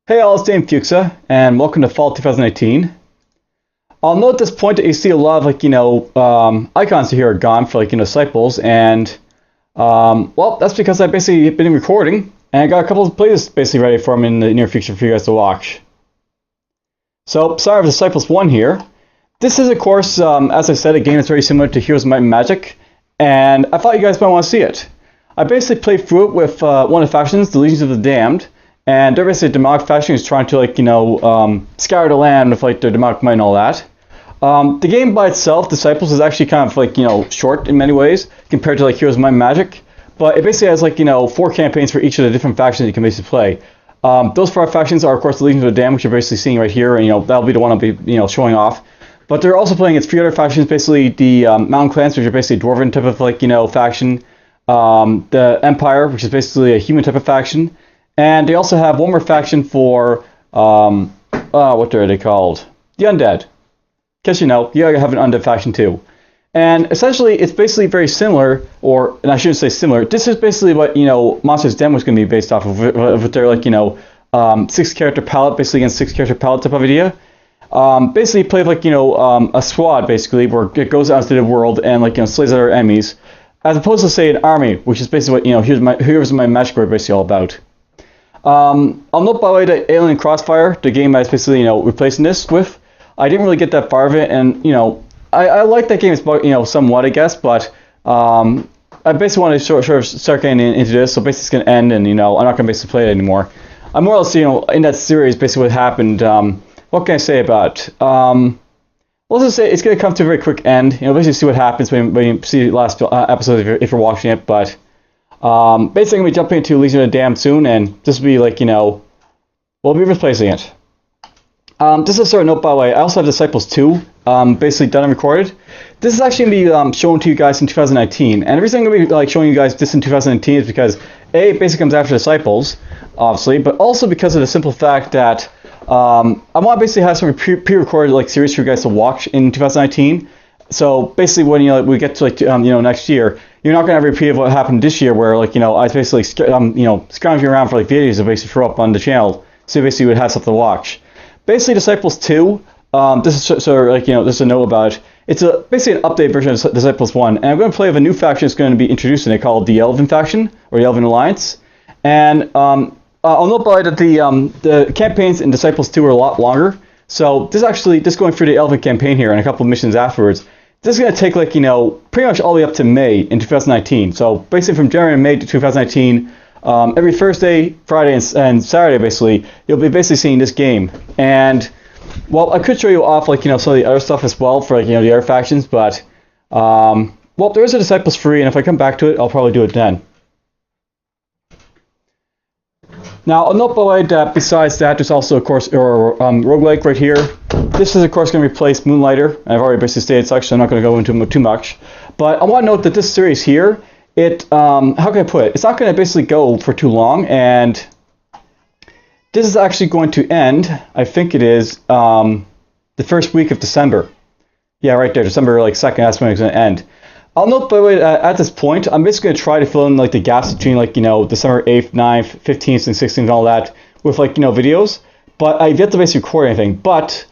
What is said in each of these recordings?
Hey all, it's DFuxa, and welcome to Fall 2018. I'll note at this point that you see a lot of, icons here are gone for, disciples, and, well, that's because I've basically been recording, and I got a couple of playlists basically ready for them in the near future for you guys to watch. So, sorry for Disciples 1 here. This is, of course, as I said, a game that's very similar to Heroes of Might and Magic, and I thought you guys might want to see it. I basically played through it with one of the factions, the Legions of the Damned, and they're basically a demonic faction who's trying to, scour the land with, their demonic might and all that. The game by itself, Disciples, is actually kind of, short in many ways compared to, Heroes of Might and Magic. But it basically has, 4 campaigns for each of the different factions you can basically play. Those 4 factions are, of course, the Legions of the Damned, which you're basically seeing right here, and, that'll be the one I'll be, showing off. But they're also playing its 3 other factions, basically the Mountain Clans, which are basically a Dwarven type of, faction. The Empire, which is basically a human type of faction. And they also have one more faction for, what are they called? The Undead. Because, you have an Undead faction too. And essentially, it's basically very similar, and I shouldn't say similar, this is basically what, Monsters Den was going to be based off of, with their, 6-character palette, basically against 6-character palette type of idea. Basically, play with, a squad, basically, where it goes out into the world and, slays other enemies, as opposed to, say, an army, which is basically what, Heroes of Might and Magic are basically all about. I'll note, by the way, that Alien Crossfire, the game that's basically, replacing this with, I didn't really get that far of it, and, I like that game, somewhat, I guess, but, I basically want to sort of start getting into this, so basically it's going to end, and, I'm not going to basically play it anymore. I'm more or less, in that series, basically what happened, what can I say about it? Let's just say it's going to come to a very quick end, basically see what happens when you see the last episode if you're watching it, but, basically, I'm going to be jumping into Legion of the Damned soon, and this will be we'll be replacing it. Just a sort of note, by the way, I also have Disciples 2, basically done and recorded. This is actually going to be shown to you guys in 2019, and the reason I'm going to be showing you guys this in 2019 is because, A, it basically comes after Disciples, obviously, but also because of the simple fact that I want to basically have some pre-recorded series for you guys to watch in 2019. So basically, when we get to next year, you're not going to have a repeat of what happened this year, where I was basically scrounging around for videos to basically throw up on the channel, so you basically would have something to watch. Basically, Disciples 2. This is sort of this is a note about it. It's basically an update version of Disciples 1, and I'm going to play with a new faction that's going to be introduced in it called the Elven faction or the Elven Alliance. And I'll note by that the campaigns in Disciples 2 are a lot longer. So this is actually just going through the Elven campaign here and a couple of missions afterwards. This is going to take pretty much all the way up to May in 2019. So basically from January and May to 2019, every Thursday, Friday, and Saturday, basically, you'll be basically seeing this game. And, well, I could show you off, some of the other stuff as well for, the other factions, but, well, there is a Disciples free, and if I come back to it, I'll probably do it then. Now, I'll note, by the way, that besides that, there's also, of course, roguelike right here. This is, of course, going to replace Moonlighter. I've already basically stated such, so I'm not going to go into too much. But I want to note that this series here, how can I put it? It's not going to basically go for too long, and this is actually going to end, I think it is, the first week of December. Yeah, right there, December 2nd, that's when it's going to end. I'll note, by the way, at this point, I'm basically going to try to fill in, the gaps between, December 8th, 9th, 15th, and 16th, and all that, with, videos. But I've yet to basically record anything. But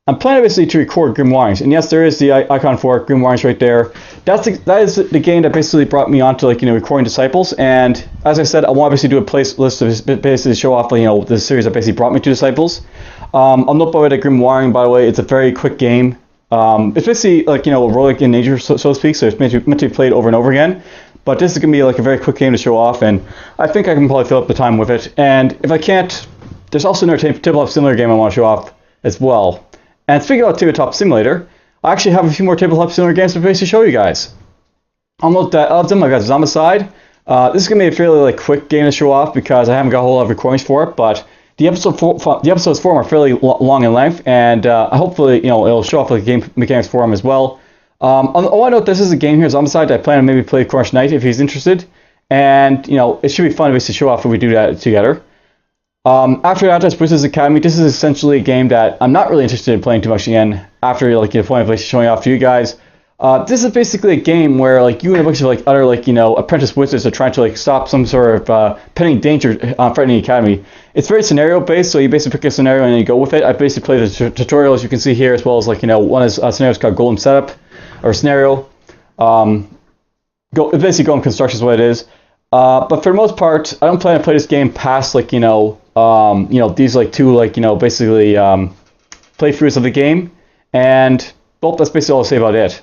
I'm planning basically to record Grim Warnings. And yes, there is the icon for it, Grim Warnings right there. That is the game that basically brought me on to, recording Disciples. And as I said, I want to basically do a playlist to basically show off, the series that basically brought me to Disciples. I'll note, by the way, that Grim Warning, by the way, it's a very quick game. It's basically a roguelike in nature, so to speak, so it's meant to be played over and over again. But this is going to be a very quick game to show off, and I think I can probably fill up the time with it. And if I can't, there's also another tabletop simulator game I want to show off as well. And speaking about tabletop simulator, I actually have a few more tabletop simulator games to basically show you guys. I'll note that of them, I got Zombicide. This is going to be a fairly quick game to show off because I haven't got a whole lot of recordings for it, but the episodes for them are fairly long in length, and hopefully, it'll show off the game mechanics for them as well. I want to note this is a game here, Zombicide. I plan to maybe play Crush Knight if he's interested, and it should be fun to basically show off if we do that together. After that, that's Bruce's Academy. This is essentially a game that I'm not really interested in playing too much again. After the point of showing off to you guys, This is basically a game where like you and a bunch of like other like apprentice wizards are trying to like stop some sort of pending danger threatening the academy. It's very scenario based, so you basically pick a scenario and you go with it. I basically play the tutorial as you can see here, as well as like one is scenarios called Golem Setup or Scenario. Basically Golem Construction is what it is. But for the most part, I don't plan to play this game past like these like two like basically playthroughs of the game, and well, that's basically all I'll say about it.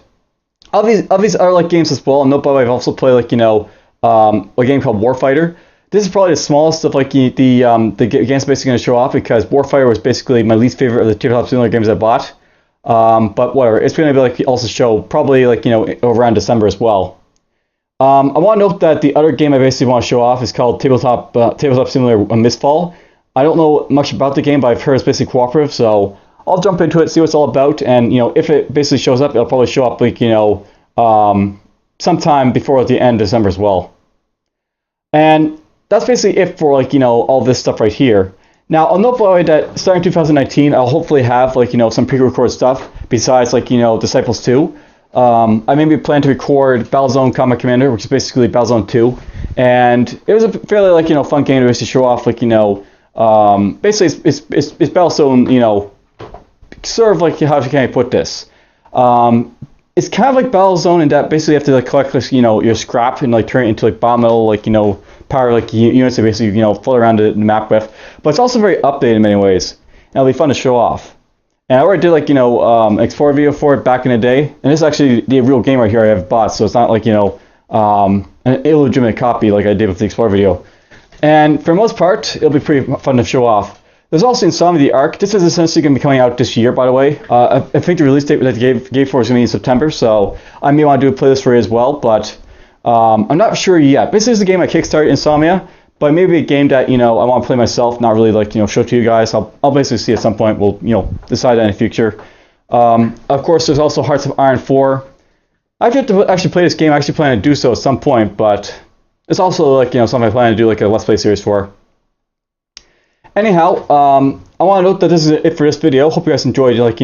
Of these other like games as well, note by the way, I've also played like a game called Warfighter. This is probably the smallest of like the games basically going to show off, because Warfighter was basically my least favorite of the tabletop simulator games I bought. But whatever, it's going to be like also show probably like around December as well. I want to note that the other game I basically want to show off is called Tabletop Simulator Mistfall. I don't know much about the game, but I've heard it's basically cooperative, so I'll jump into it, see what it's all about, and if it basically shows up, it'll probably show up like sometime before the end of December as well. And that's basically it for like all this stuff right here. Now I'll note by the way that starting 2019, I'll hopefully have like some pre-recorded stuff besides like Disciples 2. I maybe plan to record Battlezone Combat Commander, which is basically Battlezone 2, and it was a fairly like fun game to show off like basically it's Battlezone sort of like how can I put this? It's kind of like Battlezone in that basically you have to like collect like, your scrap and like turn it into like bomb metal like power like units to basically float around the map with. But it's also very updated in many ways, and it'll be fun to show off. And I already did like an Explorer video for it back in the day, and this is actually the real game right here I have bought, so it's not like an illegitimate copy like I did with the Explorer video. And for the most part, it'll be pretty fun to show off. There's also Insomnia the Ark. This is essentially going to be coming out this year, by the way. I think the release date that they gave for is going to be in September, so I may want to do a playlist for it as well, but I'm not sure yet. Basically, it's a game I kickstarted, Insomnia, but maybe a game that I want to play myself, not really like show to you guys. I'll basically see at some point. We'll decide that in the future. Of course, there's also Hearts of Iron 4. I have to actually play this game. I actually plan to do so at some point, but it's also like something I plan to do like a Let's Play series for. Anyhow, I want to note that this is it for this video. Hope you guys enjoyed like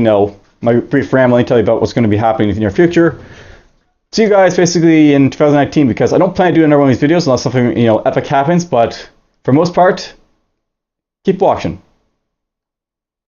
my brief rambling, tell you about what's going to be happening in the near future. See you guys basically in 2019, because I don't plan to do another one of these videos unless something epic happens, but for the most part, keep watching.